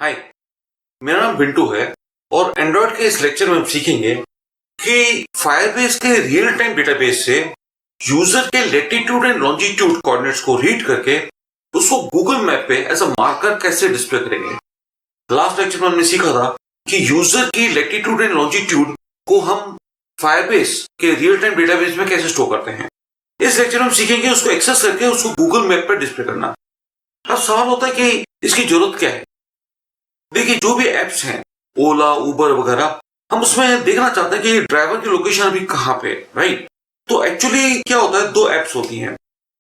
हाय, मेरा नाम बिंटू है और एंड्रॉयड के इस लेक्चर में हम सीखेंगे कि फायरबेस के रियल टाइम डेटाबेस से यूजर के लेटीट्यूड एंड लॉन्जिट्यूड कोऑर्डिनेट्स को रीड करके उसको गूगल मैप पे एज अ मार्कर कैसे डिस्प्ले करेंगे। लास्ट लेक्चर में हमने सीखा था कि यूजर की लेटीट्यूड एंड लॉन्जिट्यूड को हम फायरबेस के रियल टाइम डेटाबेस में कैसे स्टोर करते हैं। इस लेक्चर में हम सीखेंगे उसको एक्सेस करके उसको गूगल मैप पर डिस्प्ले करना। अब सवाल होता है कि इसकी जरूरत क्या है। देखिए, जो भी एप्स हैं, ओला, उबर वगैरह, हम उसमें देखना चाहते हैं कि ड्राइवर की लोकेशन अभी कहाँ पे है, राइट। तो एक्चुअली क्या होता है, दो एप्स होती हैं।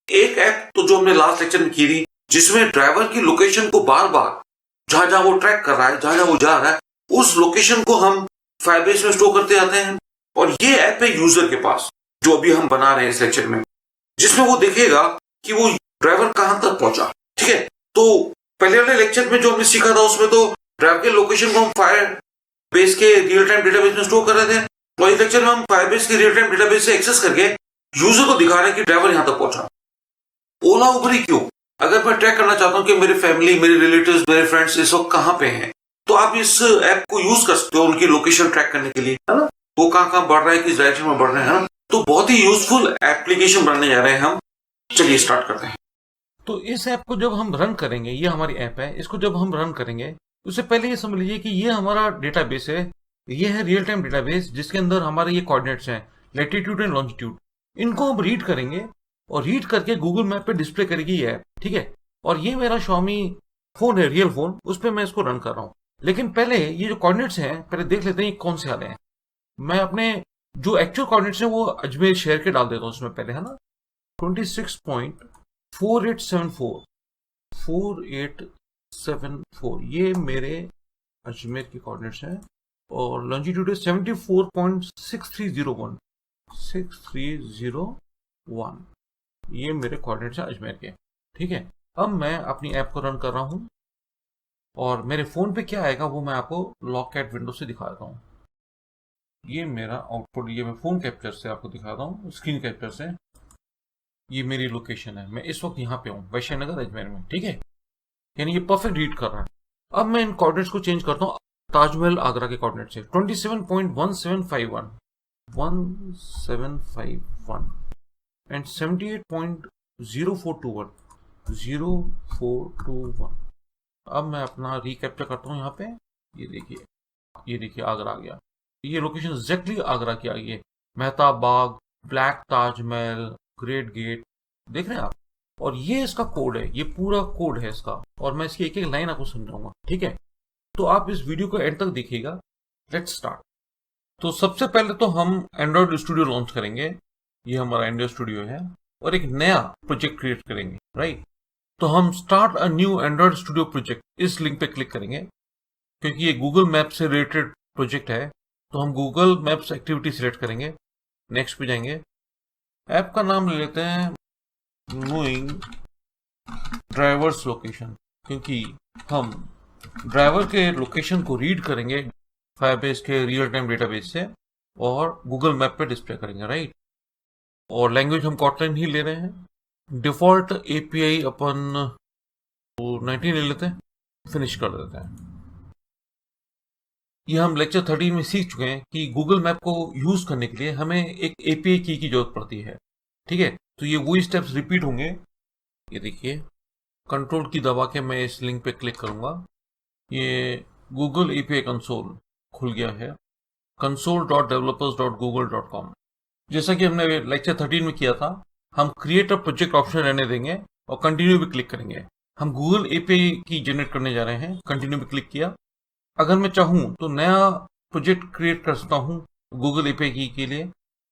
एक ऐप तो जो हमने लास्ट लेक्चर में की थी, जिसमें ड्राइवर की लोकेशन को बार बार जहां जहां वो ट्रैक कर रहा है, जहां जहां वो जा रहा है, उस लोकेशन को हम फायरबेस में स्टोर करते जाते हैं। और ये ऐप है यूजर के पास, जो अभी हम बना रहे हैं इस लेक्चर में, जिसमें वो देखेगा कि वो ड्राइवर कहां तक पहुंचा। ठीक है, तो पहले वाले लेक्चर में जो हमने सीखा था उसमें तो ड्राइवर के लोकेशन को हम फायरबेस के रियल टाइम डेटाबेस में स्टोर कर रहे थे, और इस लेक्चर में हम फायरबेस के रियल टाइम डेटाबेस से एक्सेस करके यूजर को दिखा रहे हैं कि ड्राइवर यहां तक पहुंचा। ओला उबर ही क्यों, अगर मैं ट्रैक करना चाहता हूं कि मेरे फैमिली, मेरे रिलेटिव्स, मेरे फ्रेंड्स इस वक्त कहां पे हैं, तो आप इस ऐप को यूज कर सकते हो उनकी लोकेशन ट्रैक करने के लिए, है ना। वो कहां बढ़ रहा है, किस डायरेक्शन में बढ़ रहे हैं, तो बहुत ही यूजफुल एप्लीकेशन बनने जा रहे हैं हम। चलिए स्टार्ट करते हैं। तो इस ऐप को जब हम रन करेंगे, ये हमारी ऐप है, इसको जब हम रन करेंगे उससे पहले ये समझ लीजिए कि ये हमारा डेटाबेस है। ये है रियल टाइम डेटाबेस, जिसके अंदर हमारे ये कोऑर्डिनेट्स हैं, लैटिट्यूड एंड लॉन्जिट्यूड। इनको हम रीड करेंगे और रीड करके गूगल मैप पे डिस्प्ले करेगी ये ऐप। ठीक है, और ये मेरा Xiaomi फोन है, रियल फोन, उस पर मैं इसको रन कर रहा हूँ। लेकिन पहले ये जो कोऑर्डिनेट्स हैं, पहले देख लेते हैं ये कौन से आ रहे हैं। मैं अपने जो एक्चुअल कोऑर्डिनेट्स हैं वो अजमेर शहर के डाल देता हूँ उसमें पहले, है ना। 26.4874 ये मेरे अजमेर के कोऑर्डिनेट्स हैं, और लॉन्जिट्यूड है 74.6301 ये मेरे कोऑर्डिनेट्स हैं अजमेर के। ठीक है, अब मैं अपनी ऐप को रन कर रहा हूं और मेरे फोन पे क्या आएगा वो मैं आपको लॉग कैट विंडो से दिखाता हूं। ये मेरा आउटपुट, ये मैं फोन कैप्चर से आपको दिखाता हूँ, स्क्रीन कैप्चर से। ये मेरी लोकेशन है, मैं इस वक्त यहाँ पे हूँ वैशाली नगर अजमेर में। ठीक है, यानी ये परफेक्ट रीड कर रहा है। अब मैं इन कोऑर्डिनेट्स को चेंज करता हूँ ताजमहल आगरा के कोऑर्डिनेट्स से। 27.1751 एंड 78.0421 अब मैं अपना रिकैप्चर करता हूँ यहाँ पे। ये देखिए आगरा आ गया। ये लोकेशन एग्जैक्टली आगरा की आ गई है। मेहताब बाग, ब्लैक ताजमहल, ग्रेट गेट, देख रहे हैं आप। और ये इसका कोड है, ये पूरा कोड है इसका, और मैं इसकी एक एक लाइन आपको समझाऊंगा। ठीक है, तो आप इस वीडियो को एंड तक देखिएगा। Let's start. तो सबसे पहले तो हम एंड्रॉइड स्टूडियो लॉन्च करेंगे। ये हमारा एंड्रॉइड स्टूडियो है, और एक नया प्रोजेक्ट क्रिएट करेंगे, राइट। तो हम start a new Android studio project, इस लिंक पे क्लिक करेंगे, क्योंकि ये गूगल मैप से रिलेटेड प्रोजेक्ट है। तो हम गूगल मैप्स एक्टिविटी सिलेक्ट करेंगे, नेक्स्ट पे जाएंगे। ऐप का नाम ले लेते हैं नोइंग ड्राइवर्स लोकेशन, क्योंकि हम ड्राइवर के लोकेशन को रीड करेंगे फायरबेस के रियल टाइम डेटाबेस से और गूगल मैप पे डिस्प्ले करेंगे, राइट। और लैंग्वेज हम कॉटलिन ही ले रहे हैं। डिफॉल्ट एपीआई अपन 19 ले लेते हैं, फिनिश कर देते हैं। ये हम लेक्चर 13 में सीख चुके हैं कि गूगल मैप को यूज करने के लिए हमें एक एपीआई की जरूरत पड़ती है। ठीक है, तो ये वही स्टेप्स रिपीट होंगे। ये देखिए, कंट्रोल की दबा के मैं इस लिंक पे क्लिक करूंगा, ये गूगल एपीआई कंसोल खुल गया है, console.developers.google.com। जैसा कि हमने लेक्चर 13 में किया था, हम क्रिएट अ प्रोजेक्ट ऑप्शन रहने देंगे और कंटिन्यू पे क्लिक करेंगे। हम गूगल एपीआई की जनरेट करने जा रहे हैं, कंटिन्यू पे क्लिक किया। अगर मैं चाहूं तो नया प्रोजेक्ट क्रिएट कर सकता हूं गूगल एपीआई की के लिए,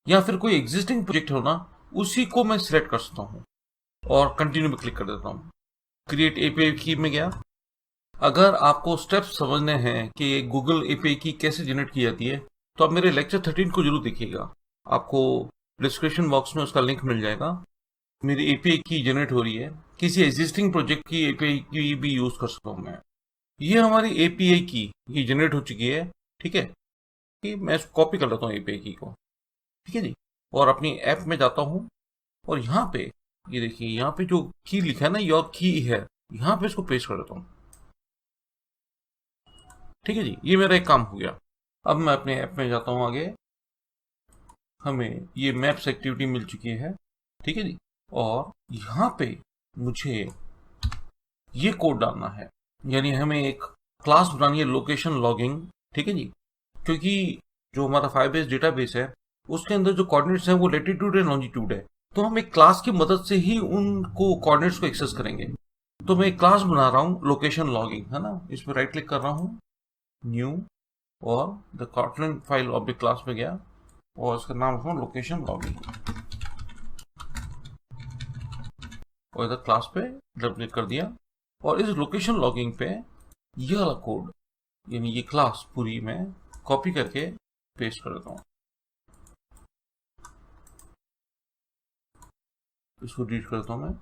या फिर कोई एग्जिस्टिंग प्रोजेक्ट हो ना, उसी को मैं सिलेक्ट कर सकता हूं और कंटिन्यू पे क्लिक कर देता हूं। क्रिएट एपीआई की में गया। अगर आपको स्टेप्स समझने हैं कि गूगल एपीआई की कैसे जनरेट की जाती है, तो आप मेरे लेक्चर 13 को जरूर देखिएगा, आपको डिस्क्रिप्शन बॉक्स में उसका लिंक मिल जाएगा। मेरी एपीआई की जनरेट हो रही है, किसी एग्जिस्टिंग प्रोजेक्ट की एपीआई की भी यूज कर सकता हूं मैं। ये हमारी एपीआई की ये जनरेट हो चुकी है। ठीक है, कि मैं इसको कॉपी कर लेता हूँ एपीआई की को। ठीक है जी, और अपनी ऐप में जाता हूँ और यहाँ पे ये देखिए, यहाँ पे जो की लिखा है ना, योर की है, यहाँ पे इसको पेस्ट कर देता हूँ। ठीक है जी, ये मेरा एक काम हो गया। अब मैं अपने ऐप में जाता हूं आगे। हमें ये मैप्स एक्टिविटी मिल चुकी है, ठीक है जी। और यहाँ पे मुझे ये कोड डालना है, यानी हमें एक क्लास बनानी है लोकेशन लॉगिंग, ठीक है जी। क्योंकि जो हमारा फायरबेस डेटाबेस है उसके अंदर जो कोऑर्डिनेट्स हैं वो लैटिट्यूड एंड लॉन्जिट्यूड है, तो हम एक क्लास की मदद से ही उनको कोऑर्डिनेट्स को एक्सेस करेंगे। तो मैं एक क्लास बना रहा हूँ लोकेशन लॉगिंग, है ना। इस पर राइट क्लिक कर रहा हूँ, न्यू, और the Kotlin file object class में गया और इसका नाम रखा हूँ लोकेशन लॉगिंग, और इधर क्लास पे डबल क्लिक कर दिया। और इस लोकेशन लॉगिंग पे ये वाला कोड, यानी ये क्लास पूरी मैं कॉपी करके पेस्ट कर देता हूँ। इसको डिलीट करता हूँ मैं।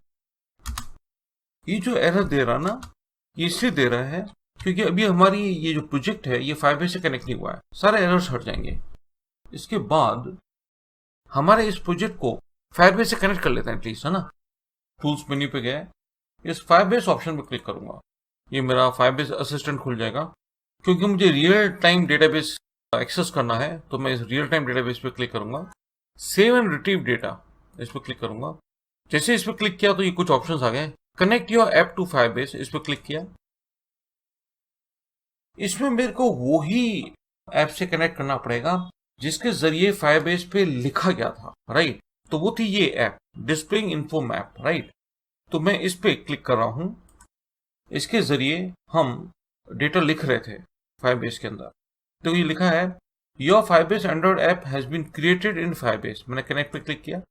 ये जो एरर दे रहा ना, ये इसलिए दे रहा है क्योंकि अभी हमारी ये जो प्रोजेक्ट है ये फायरबेस से कनेक्ट नहीं हुआ है, सारे एरर्स हट जाएंगे। इसके बाद हमारे इस प्रोजेक्ट को फायरबेस से कनेक्ट कर लेते हैं एटलीस्ट, है ना। टूल्स मेन्यू पे गया, इस फायरबेस ऑप्शन पे क्लिक करूंगा, ये मेरा फायरबेस असिस्टेंट खुल जाएगा। क्योंकि मुझे रियल टाइम डेटाबेस एक्सेस करना है तो मैं इस रियल टाइम डेटाबेस पे क्लिक करूंगा। सेव एंड रिट्रीव डेटा, इस पर क्लिक करूंगा। जैसे इस पर क्लिक किया तो ये कुछ ऑप्शंस आ गए। Connect your app to Firebase, इस पर क्लिक किया। इसमें मेरे को वो ही ऐप से कनेक्ट करना पड़ेगा जिसके जरिए फायरबेस पे लिखा गया था, राइट। तो वो थी ये app displaying info map, right. तो मैं इस पे क्लिक कर रहा हूं। इसके जरिए हम डेटा लिख रहे थे फायरबेस के अंदर। तो ये लिखा है your Firebase Android app has been created in Firebase. मैंने कनेक्ट पे क्लिक किया,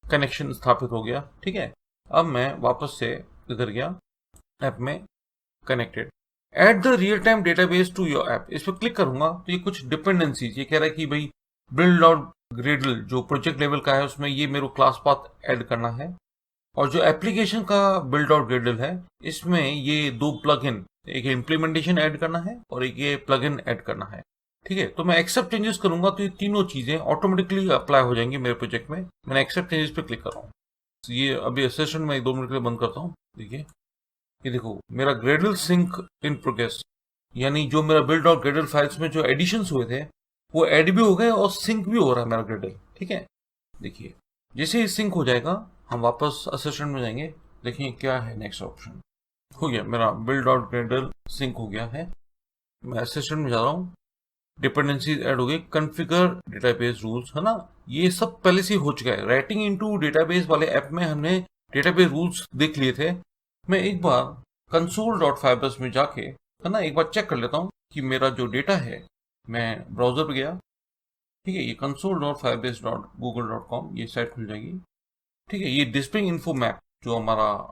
कनेक्शन स्थापित हो गया, ठीक है। अब मैं वापस से इधर गया, ऐप में connected, add the real time database to your app, इस पर क्लिक करूंगा तो ये कुछ डिपेंडेंसीज ये कह रहा है कि भाई बिल्ड और ग्रेडल जो प्रोजेक्ट लेवल का है उसमें ये मेरे को क्लास पाथ ऐड करना है। और जो एप्लीकेशन का बिल्ड और ग्रेडल है इसमें ये दो प्लगइन, एक इम्प्लीमेंटेशन ऐड करना है और एक ये प्लगइन ऐड करना है, ठीक है। तो मैं एक्सेप्ट चेंजेस करूंगा तो ये तीनों चीजें ऑटोमेटिकली अप्लाई हो जाएंगी मेरे प्रोजेक्ट में। मैंने एक्सेप्ट चेंजेस पे क्लिक कर रहा हूँ। ये अभी सेशन में 2 मिनट के लिए बंद करता हूँ। देखिए, ये देखो मेरा ग्रेडल सिंक इन प्रोग्रेस, यानी जो मेरा बिल्ड और ग्रेडल फाइल्स में जो एडिशंस हुए थे वो ऐड भी हो गए और सिंक भी हो रहा है मेरा ग्रेडल, ठीक है। देखिए जैसे ही सिंक हो जाएगा हम वापस असिस्टेंट में जाएंगे। देखिए क्या है नेक्स्ट ऑप्शन, हो गया मेरा बिल्ड और ग्रेडल सिंक हो गया है। मैं असिस्टेंट में जा रहा हूँ, डिपेंडेंसीज ऐड हो गई, कॉन्फ़िगर डेटाबेस रूल्स, है ना। ये सब पहले से हो चुका है। राइटिंग इनटू डेटाबेस वाले ऐप में हमने डेटाबेस रूल्स देख लिए थे। मैं एक बार console.firebase में जाके, है ना, एक बार चेक कर लेता हूँ कि मेरा जो डेटा है, मैं ब्राउजर पे गया, ठीक है, ये console.firebase.google.com ये साइट खुल जाएगी, ठीक है। ये डिस्प्लेइंग इन्फो मैप जो हमारा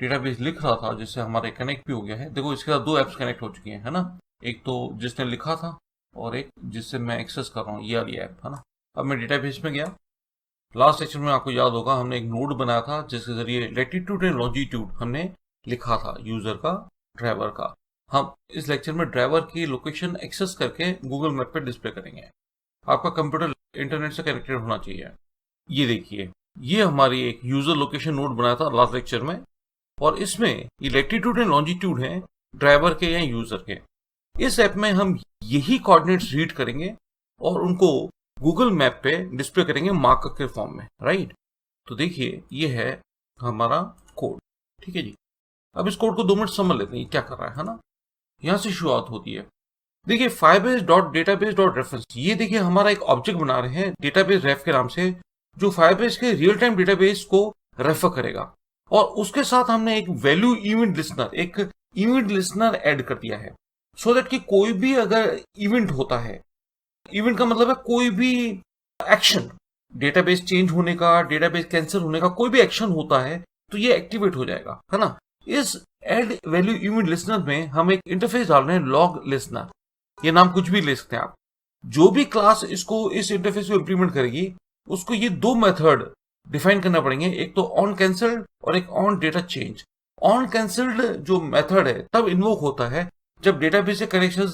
डेटाबेस लिख रहा था जिससे हमारे कनेक्ट भी हो गया है। देखो इसके साथ 2 ऐप्स कनेक्ट हो चुकी हैं, है ना। एक तो जिसने लिखा था और एक जिससे मैं एक्सेस कर रहा हूँ, ये वाली ऐप, है ना। अब मैं डेटाबेस में गया। लास्ट सेक्शन में आपको याद होगा हमने एक नोड बनाया था जिसके जरिए लैटिट्यूड एंड लॉन्जिट्यूड हमने लिखा था यूजर का, ड्राइवर का। हम इस लेक्चर में ड्राइवर की लोकेशन एक्सेस करके गूगल मैप पे डिस्प्ले करेंगे। आपका कंप्यूटर इंटरनेट से कनेक्टेड होना चाहिए। ये देखिए, ये हमारी एक यूजर लोकेशन नोड बनाया था लास्ट लेक्चर में, और इसमें ये लैटिट्यूड एंड लॉन्जिट्यूड है ड्राइवर के या यूजर के। इस ऐप में हम यही कोऑर्डिनेट्स रीड करेंगे और उनको गूगल मैप पे डिस्प्ले करेंगे मार्कअप के फॉर्म में, राइट। तो देखिए ये है हमारा कोड, ठीक है जी। अब इस कोड को 2 मिनट समझ लेते हैं क्या कर रहा है ना। यहां से शुरुआत होती है। देखिए firebase.database.reference, ये देखिए हमारा एक ऑब्जेक्ट बना रहे हैं डेटाबेस रेफ के नाम से, जो फायरबेस के रियल टाइम डेटाबेस को रेफर करेगा। और उसके साथ हमने एक वैल्यू इवेंट लिसनर, एक इवेंट लिसनर ऐड कर दिया है, सो दैट कि कोई भी अगर इवेंट होता है, इवेंट का मतलब है कोई भी एक्शन, डेटाबेस चेंज होने का, डेटाबेस कैंसिल होने का, कोई भी एक्शन होता है तो ये एक्टिवेट हो जाएगा, है ना। इस एड वैल्यू इवेंट लिसनर में हम एक इंटरफेस डाल रहे हैं लॉग लिसनर, ये नाम कुछ भी ले सकते हैं आप। जो भी क्लास इसको इस इंटरफेस में इंप्लीमेंट करेगी उसको ये 2 मेथड डिफाइन करना पड़ेंगे, एक तो ऑन कैंसल्ड और एक on data change. On cancelled जो मेथड है तब इन्वोक होता है जब डेटाबेस से कनेक्शन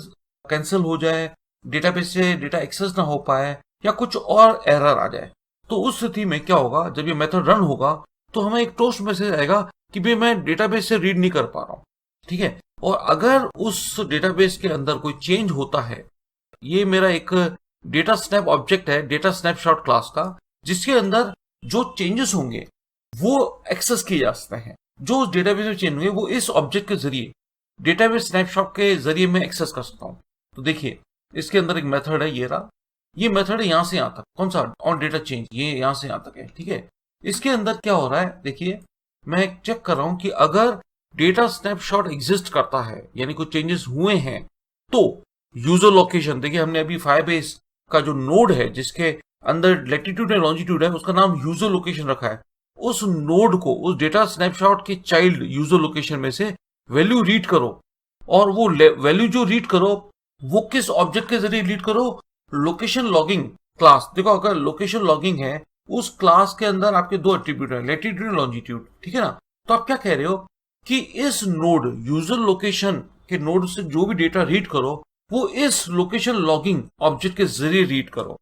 कैंसिल हो जाए, डेटाबेस से डेटा एक्सेस ना हो पाए या कुछ और एरर आ जाए। तो उस स्थिति में क्या होगा, जब ये मेथड रन होगा तो हमें एक टोस्ट मैसेज आएगा कि भाई मैं डेटाबेस से रीड नहीं कर पा रहा हूं, ठीक है। और अगर उस डेटाबेस के अंदर कोई चेंज होता है, ये मेरा एक डेटा स्नैप ऑब्जेक्ट है डेटा स्नैपशॉट क्लास का, जिसके अंदर जो चेंजेस होंगे वो एक्सेस किए जा सकते हैं। जो उस डेटाबेस में चेंज होंगे वो इस ऑब्जेक्ट के जरिए डेटाबेस स्नैपशॉट के जरिए मैं एक्सेस कर सकता हूं। तो देखिए इसके अंदर एक मेथड है, ये रहा, ये मेथड है यहां से यहां तक। कौन सा? ऑन डेटा चेंज, ये यहां से यहां तक है, ठीक है। इसके अंदर क्या हो रहा है देखिए, मैं चेक कर रहा हूं कि अगर डेटा स्नैपशॉट एग्जिस्ट करता है, यानी कुछ चेंजेस हुए हैं, तो यूजर लोकेशन, देखिए हमने अभी फायरबेस का जो नोड है जिसके अंदर लैटिट्यूड एंड लॉन्जिट्यूड है, उसका नाम यूजर लोकेशन रखा है। उस नोड को, उस डेटा स्नैपशॉट के चाइल्ड यूजर लोकेशन में से वैल्यू रीड करो, और वो वैल्यू जो रीड करो वो किस ऑब्जेक्ट के जरिए रीड करो? Location logging class. देखो अगर लोकेशन लॉगिंग है, उस क्लास के अंदर आपके दो एट्रीब्यूट है, लैटिट्यूड एंड लॉन्जिट्यूड, ठीक है ना। तो आप क्या कह रहे हो कि इस नोड यूजर लोकेशन के नोड से जो भी डेटा रीड करो वो इस लोकेशन लॉगिंग ऑब्जेक्ट के जरिए रीड करो,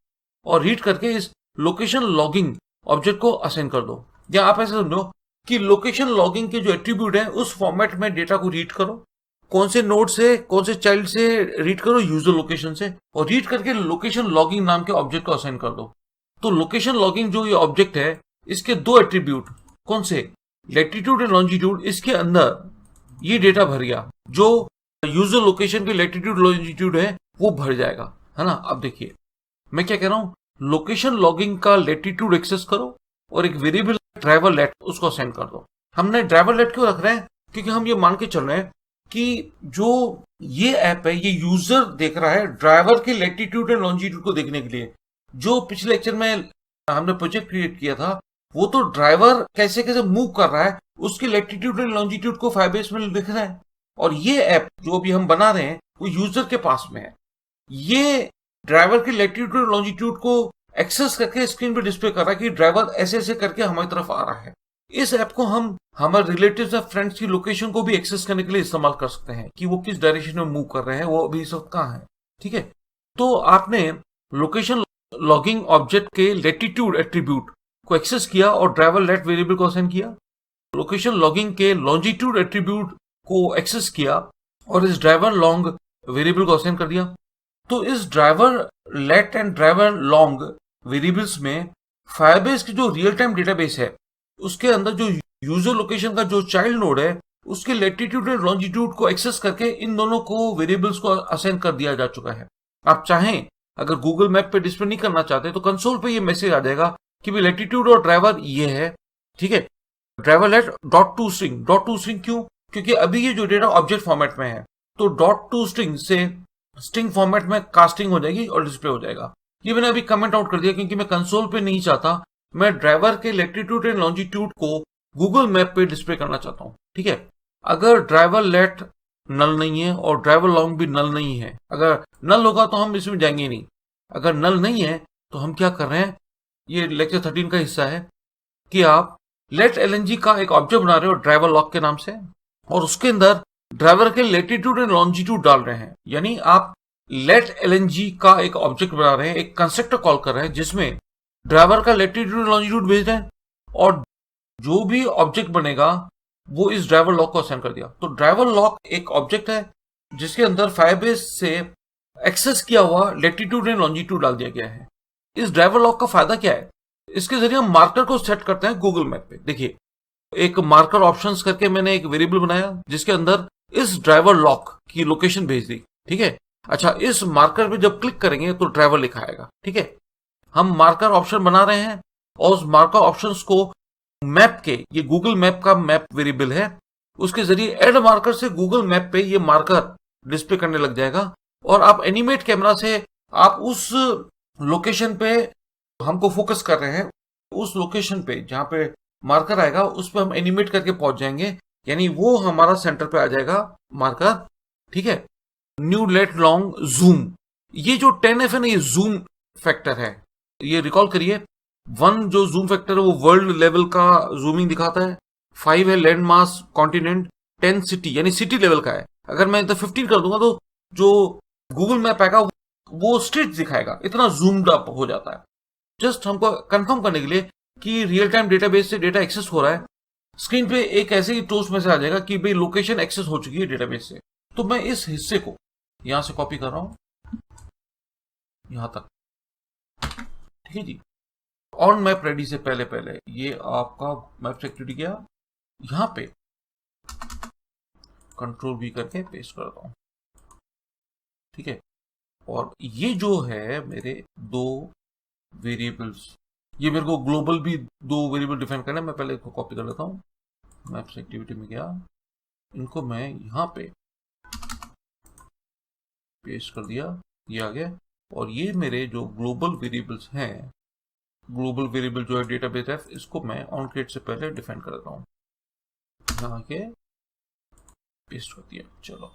और रीड करके इस लोकेशन लॉगिंग ऑब्जेक्ट को असाइन कर दो। या आप ऐसे समझो कि लोकेशन लॉगिंग के जो एट्रीब्यूट है उस फॉर्मेट में डेटा को रीड करो, कौन से नोड से, कौन से चाइल्ड से रीड करो? यूजर लोकेशन से, और रीड करके लोकेशन लॉगिंग नाम के ऑब्जेक्ट को असाइन कर दो। तो लोकेशन लॉगिंग जो ये ऑब्जेक्ट है, इसके दो एट्रीब्यूट, कौन से? लैटिट्यूड एंड लॉन्जिट्यूड, इसके अंदर ये डेटा भर गया, जो यूजर लोकेशन के लैटिट्यूड लॉन्जिट्यूड है वो भर जाएगा, है ना। अब देखिए मैं क्या कह रहा हूं, लोकेशन लॉगिंग का लैटिट्यूड एक्सेस करो और एक वेरिएबल ड्राइवर लेट उसको असाइन कर दो। हमने ड्राइवर लेट क्यों रख रहे हैं? क्योंकि हम ये मान के चल रहे हैं कि जो ये ऐप है ये यूजर देख रहा है ड्राइवर के लैटिट्यूड एंड लॉन्जिट्यूड को देखने के लिए। जो पिछले लेक्चर में हमने प्रोजेक्ट क्रिएट किया था, वो तो ड्राइवर कैसे कैसे मूव कर रहा है उसके लैटिट्यूड एंड लॉन्जिट्यूड को फायरबेस में दिख रहा है, और ये ऐप जो भी हम बना रहे हैं वो यूजर के पास में है। ये ड्राइवर के लैटिट्यूड एंड लॉन्जिट्यूड को एक्सेस करके स्क्रीन पे डिस्प्ले कर रहा है कि ड्राइवर ऐसे ऐसे करके हमारी तरफ आ रहा है। इस ऐप को हम हमारे रिलेटिव्स या फ्रेंड्स की लोकेशन को भी एक्सेस करने के लिए इस्तेमाल कर सकते हैं कि वो किस डायरेक्शन में मूव कर रहे हैं, वो अभी इस वक्त कहाँ है, ठीक है। तो आपने लोकेशन लॉगिंग ऑब्जेक्ट के लैटिट्यूड एट्रीब्यूट को एक्सेस किया और ड्राइवर लेट वेरिएबल को असाइन किया, लोकेशन लॉगिंग के लॉन्जिट्यूड एट्रीब्यूट को एक्सेस किया और इस ड्राइवर लॉन्ग वेरिएबल को असाइन कर दिया। तो इस driver lat and driver long variables में फायरबेस की जो रियल टाइम डेटाबेस है उसके अंदर जो यूजर लोकेशन का जो चाइल्ड नोड है उसके लैटिट्यूड और लॉन्जिट्यूड को एक्सेस करके इन दोनों को वेरिएबल्स को असाइन कर दिया जा चुका है। आप चाहें अगर गूगल मैप पे डिस्प्ले नहीं करना चाहते तो कंसोल पे ये मैसेज आ जाएगा कि भाई लैटिट्यूड और ड्राइवर ये है, ठीक है। Driver lat dot to string क्यों? क्योंकि अभी ये जो डेटा ऑब्जेक्ट फॉर्मेट में है, तो डॉट टू स्ट्रिंग से स्ट्रिंग फॉर्मेट में कास्टिंग हो जाएगी और डिस्प्ले हो जाएगा। ये मैंने अभी कमेंट आउट कर दिया क्योंकि मैं कंसोल पे नहीं चाहता, मैं ड्राइवर के लैटिट्यूड एंड लॉन्जिट्यूड को गूगल मैप पे डिस्प्ले करना चाहता हूं, ठीक है। अगर ड्राइवर लेट नल नहीं है और ड्राइवर लॉन्ग भी नल नहीं है, अगर नल होगा तो हम इसमें जाएंगे नहीं, अगर नल नहीं है तो हम क्या कर रहे हैं, ये लेक्चर 13 का हिस्सा है कि आप लेट एलएनजी का एक ऑब्जेक्ट बना रहे हो ड्राइवर लॉग के नाम से, और उसके अंदर ड्राइवर के लैटिट्यूड एंड लॉन्जिट्यूड डाल रहे हैं। यानी आप लेट एलएनजी का एक ऑब्जेक्ट बना रहे हैं, एक कंस्ट्रक्टर कॉल कर रहे हैं जिसमें ड्राइवर का लैटिट्यूड लॉन्जिट्यूड भेज रहे हैं, और जो भी ऑब्जेक्ट बनेगा वो इस ड्राइवर लॉक को असाइन कर दिया। तो ड्राइवर लॉक एक ऑब्जेक्ट है जिसके अंदर फायरबेस से एक्सेस किया हुआ लैटिट्यूड एंड लॉन्जिट्यूड डाल दिया गया है। इस ड्राइवर लॉक का फायदा क्या है? इसके जरिए हम मार्कर को सेट करते हैं गूगल मैप पे। देखिए एक मार्कर ऑप्शंस करके मैंने एक वेरिएबल बनाया जिसके अंदर इस ड्राइवर लॉक की लोकेशन भेज दी, ठीक है। अच्छा, इस मार्कर पे जब क्लिक करेंगे तो ड्राइवर लिखा आएगा, ठीक है। हम मार्कर ऑप्शन बना रहे हैं और उस मार्कर ऑप्शंस को मैप के, ये गूगल मैप का मैप वेरिएबल है, उसके जरिए ऐड मार्कर से गूगल मैप पे ये मार्कर डिस्प्ले करने लग जाएगा, और आप एनिमेट कैमरा से आप उस लोकेशन पे हमको फोकस कर रहे हैं, उस लोकेशन पे जहां पे मार्कर आएगा उस पे हम एनिमेट करके पहुंच जाएंगे, यानी वो हमारा सेंटर पे आ जाएगा मार्कर, ठीक है। न्यू लेट लॉन्ग जूम, ये जो 10F है ना, ये जूम फैक्टर है। ये रिकॉल करिए, 1 जो जूम फैक्टर है वो वर्ल्ड लेवल का जूमिंग दिखाता है, 5 है लैंड मास कॉन्टिनेंट, 10 सिटी यानी सिटी लेवल का है। अगर मैं इधर 15 कर दूंगा तो जो गूगल मैप आएगा वो स्ट्रीट दिखाएगा, इतना जूम्ड अप हो जाता है। जस्ट हमको कंफर्म करने के लिए कि रियल टाइम डेटाबेस से डेटा एक्सेस हो रहा है, स्क्रीन पे एक ऐसे ही टोस्ट मैसेज आ जाएगा कि भाई लोकेशन एक्सेस हो चुकी है डेटाबेस से। तो मैं इस हिस्से को यहां से कॉपी कर रहा हूं यहां तक, ठीक है जी। ऑन मैप रेडी से पहले ये आपका मैप एक्टिविटी गया, यहां पे कंट्रोल V करके पेस्ट करता हूं, ठीक है। और ये जो है मेरे दो वेरिएबल्स, ये मेरे को ग्लोबल भी दो वेरिएबल डिफाइन करना है। मैं पहले इसको कॉपी कर लेता हूं, मैप्स एक्टिविटी में गया, इनको मैं यहां पे पेस्ट कर दिया, ये आ गया। और ये मेरे जो ग्लोबल वेरिएबल्स हैं, ग्लोबल वेरिएबल जो है डेटाबेस एफ, इसको मैं ऑन क्रिएट से पहले डिफाइन कर देता हूं, यहाँ आके पेस्ट कर दिया। चलो,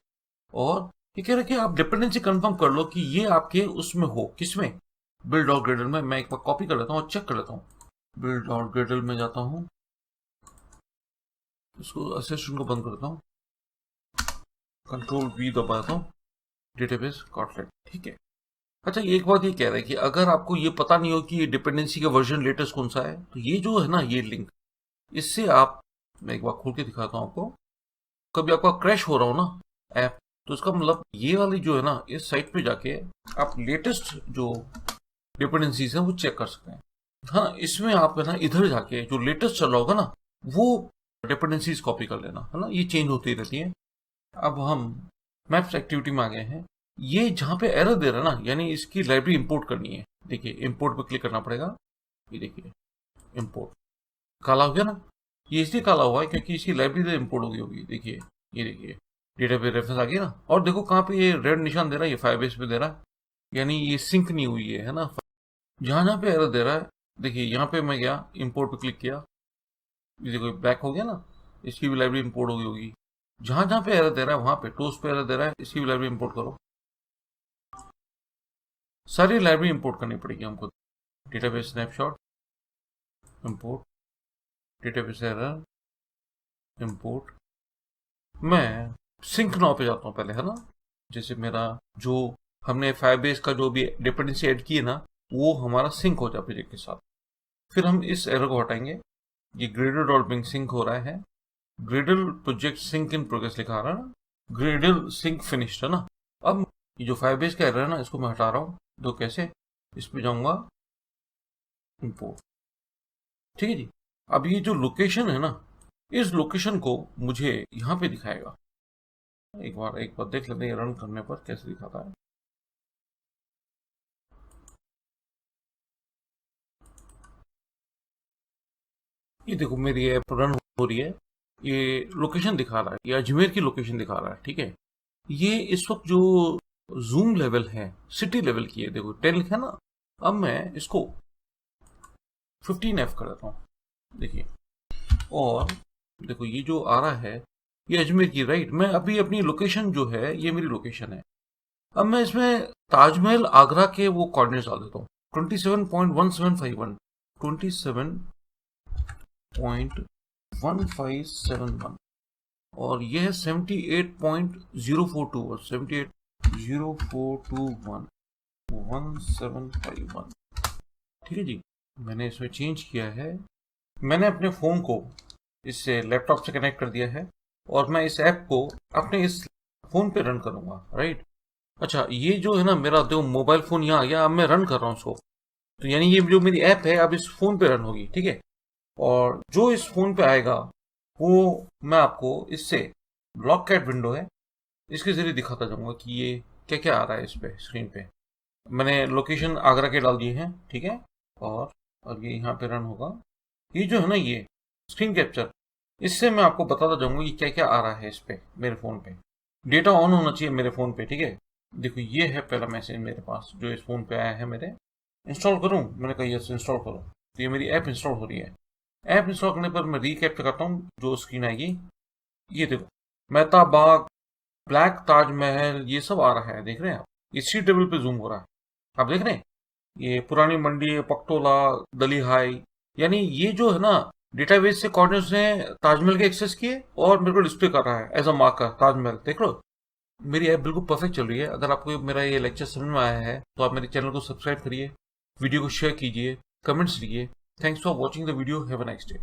और ये कह रहा है कि आप डिपेंडेंसी कंफर्म कर लो कि ये आपके उसमें हो, किसमें, बिल्ड और ग्रेडल में। मैं एक बार कॉपी कर लेता हूँ और चेक कर लेता हूँ। बिल्ड और ग्रेडल में जाता हूँ, इसको असिस्टेंट को बंद करता हूँ, कंट्रोल V दबाता हूँ, डेटाबेस कॉटलेट, ठीक है। अच्छा, एक बात ये कह रहा है कि अगर आपको ये पता नहीं हो कि ये डिपेंडेंसी का वर्जन लेटेस्ट कौन सा है, तो ये जो है ना, ये लिंक, इससे आप, मैं एक बार खोल के दिखाता हूँ आपको, कभी आपका क्रैश हो रहा हो ना ऐप, तो इसका मतलब ये वाली जो है ना, इस साइट पे जाके आप लेटेस्ट जो डिपेंडेंसीज हैं वो चेक कर सकते हैं। हाँ, इसमें आप है ना इधर जाके जो लेटेस्ट चल रहा होगा ना, वो डिपेंडेंसीज कॉपी कर लेना, है ना, ये चेंज होती रहती है। अब हम मैप्स एक्टिविटी में आ गए हैं। ये जहां पे एरर दे रहा है ना, यानी इसकी लाइब्रेरी इंपोर्ट करनी है। देखिए, इंपोर्ट पे क्लिक करना पड़ेगा, ये देखिए इंपोर्ट, काला हो गया ना, ये इसलिए काला हुआ है क्योंकि इसकी लाइब्रेरी इंपोर्ट हो गई होगी। देखिए, ये देखिए डेटाबेस रेफरेंस आ गया ना, और देखो कहाँ पे ये रेड निशान दे रहा है, ये फायरबेस पे दे रहा है, यानी ये सिंक नहीं हुई है ना। जहां जहां पे एरर दे रहा है, देखिए यहाँ पे मैं गया, इंपोर्ट पे क्लिक किया, ये देखो बैक हो गया ना, इसकी भी लाइब्रेरी इंपोर्ट हो गई होगी। जहां जहां पे एरर दे रहा है, वहां पे टोस्ट पे एरर दे रहा है, इसकी भी लाइब्रेरी इंपोर्ट करो, सारी लाइब्रेरी इंपोर्ट करनी पड़ेगी हमको। Database snapshot import, database error import. मैं सिंक नाउ पे जाता हूँ पहले, है ना, जैसे मेरा जो हमने फायरबेस का जो भी डिपेंडेंसी ऐड की है ना, वो हमारा सिंक हो जाए प्रोजेक्ट के साथ। फिर हम इस एरर को हटाएंगे, ये ग्रेडल डॉट बिंग सिंक हो रहा है, Gradle project sync in progress लिखा रहा है ना, ग्रेडल सिंक फिनिश्ड है ना। अब ये जो फायरबेस का एरर है ना, इसको मैं हटा रहा हूँ। तो कैसे, इस पे जाऊंगा, इंपोर्ट, ठीक है जी। अब ये जो लोकेशन है ना, इस लोकेशन को मुझे यहाँ पे दिखाएगा। एक बार देख लेते हैं रन करने पर कैसे दिखाता है। ये देखो मेरी ऐप रन हो रही है, ये लोकेशन दिखा रहा है, ये अजमेर की लोकेशन दिखा रहा है, ठीक है। ये इस वक्त जो जूम लेवल है, सिटी लेवल की है, देखो 10 लिखा है ना। अब मैं इसको 15F कर देता हूँ, देखिए, और देखो ये जो आ रहा है, ये अजमेर की, राइट। मैं अभी अपनी लोकेशन जो है, ये मेरी लोकेशन है। अब मैं इसमें ताजमहल आगरा के वो कोऑर्डिनेट्स डाल देता हूँ, 27.1751, 27.1571, और ये है 78.042, 78.042.1, 1751, ठीक है जी। मैंने इसमें चेंज किया है, मैंने अपने फोन को इससे लैपटॉप से कनेक्ट कर दिया है, और मैं इस ऐप को अपने इस फोन पे रन करूंगा, राइट। अच्छा, ये जो है ना मेरा जो मोबाइल फोन यहाँ आ गया, अब मैं रन कर रहा हूँ उसको, तो यानी ये जो मेरी ऐप है अब इस फोन पे रन होगी, ठीक है। और जो इस फोन पे आएगा वो मैं आपको इससे ब्लॉक कैट विंडो है, इसके जरिए दिखाता जाऊंगा कि ये क्या क्या आ रहा है इस पे स्क्रीन पे। मैंने लोकेशन आगरा के डाल दिए हैं, ठीक है, और ये यहाँ पे रन होगा। ये जो है ना, ये स्क्रीन कैप्चर, इससे मैं आपको बताता जाऊंगा कि क्या क्या आ रहा है इस पे, मेरे फोन पे। डेटा ऑन होना चाहिए मेरे फोन पे, ठीक है। देखो ये है पहला मैसेज मेरे पास जो इस फोन पे आया है मेरे। इंस्टॉल करूं, मैंने कहा यस इंस्टॉल करो, तो ये मेरी ऐप इंस्टॉल हो रही है। ऐप इंस्टॉल करने पर मैं रीकैप करता हूँ, जो स्क्रीन आएगी, ये देखो मेहता बाग, ब्लैक ताजमहल, ये सब आ रहा है, देख रहे हैं आप। इसी टेबल पे जूम हो रहा है, आप देख रहे हैं, ये पुरानी मंडी, पकटोला, दली हाई, यानी ये जो है ना डेटाबेस से कोऑर्डिनेट्स ने ताजमहल के एक्सेस किए और मेरे को डिस्प्ले कर रहा है एज अ मार्कर ताजमहल, देख लो। मेरी ऐप बिल्कुल परफेक्ट चल रही है। अगर आपको मेरा ये लेक्चर समझ में आया है तो आप मेरे चैनल को सब्सक्राइब करिए, वीडियो को शेयर कीजिए, कमेंट्स दीजिए। Thanks for watching the video, have a nice day.